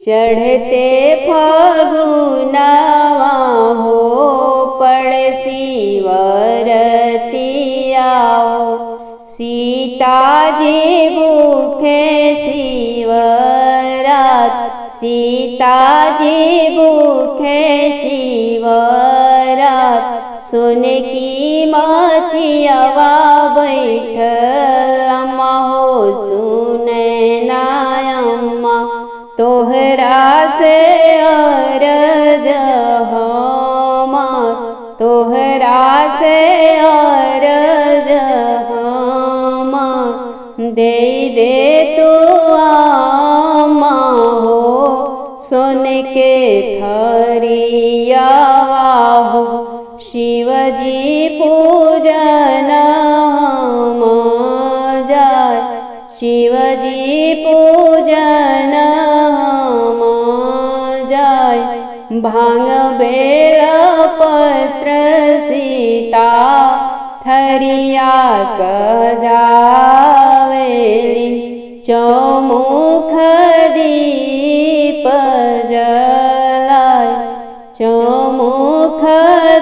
चढ़ते फगुनवा हो पड़सी वरतियाओ, सीता जी भूखे शिवरात, सीता जी भूखे शिवरात। सुन की मचियवा बैठल अम्मा हो सुने नायम्मा, तोहरा से अरज हमार, तोहरा से अरज हमार। दे दे तू अम्मा हो सोन के थरियावा हो, शिवजी पूजन हम जाय, शिवजी पूजन हम जाय। भांग बेल पत्र सीता थरिया सजावेली, चौमुख दीप जलाय, चौमुख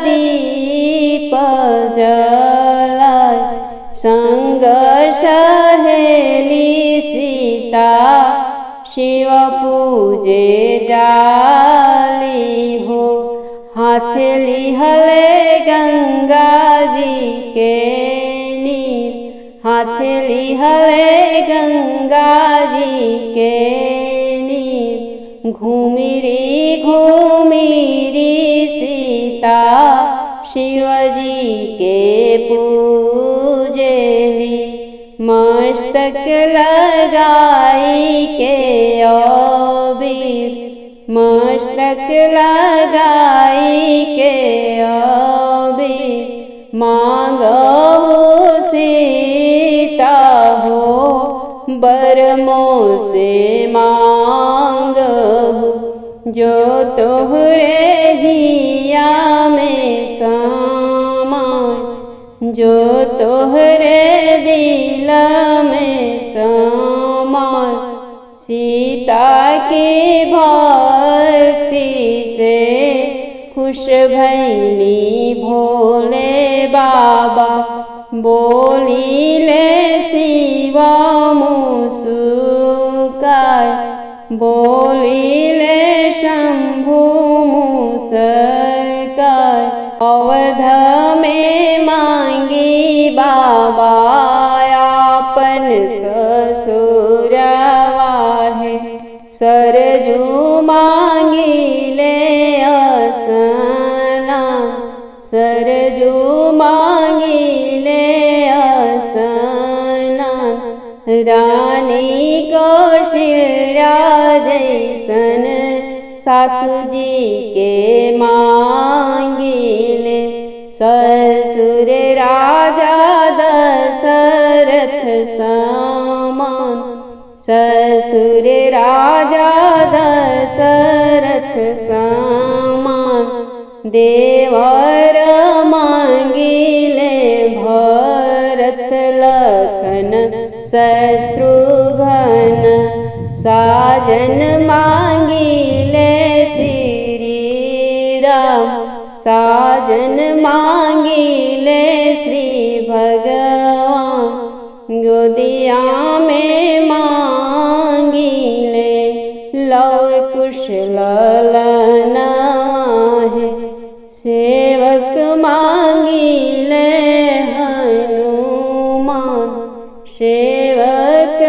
दीप जलाय। संग सहेली सीता शिव पूजे जाली हो, हाथ लिहले गंगा जी के नीर, हाथ लिहले गंगा जी के नीर। घूमिरी घूमिरी सीता शिवजी के पूजेली, मस्तक लगाई के अबीर, मस्तक लगाई के अबीर। मांगहु सीता हो बरमो से मांगहु, जो तोहरे हिया में समाय, जो तोहरे दिल में समाय। सीता की भक्ति से खुश भैली भोले बाबा, बोलिले शिवा मुस्काय, बोलिले शंभु मुस्काय। अवध में मांगी बाबा आपन ससुरवा है, सरजू मांगिले असना, सरजू मांगिले असना। रानी कौशल्या जैसन सासू जी के मांगिले, ससुर राजा दशरथ समान, ससुर राजा दशरथ समान। देवर मांगिले भरत लखन शत्रुघ्न, साजन मांगिले श्री राम, साजन मांगिले श्री भगवान। गोदिया में मांगिले लव कुश ललना है, सेवक मांगिले हनुमान, सेवक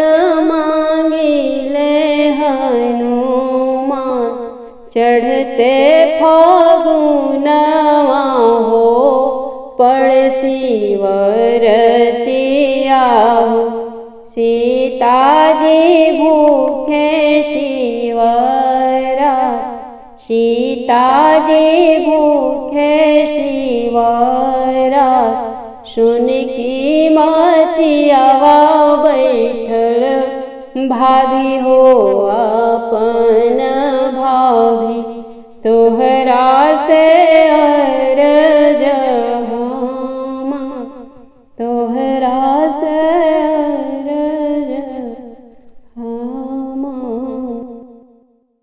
मांगिले हनुमान। चढ़ते फगुनवा हो पड़सी वरतिया हो, सीता जी भूखे शिवरात, सीता जी भूखे शिवरात। सुन की मचियवा बैठल भाभी हो अपन भाभी, तोहरा से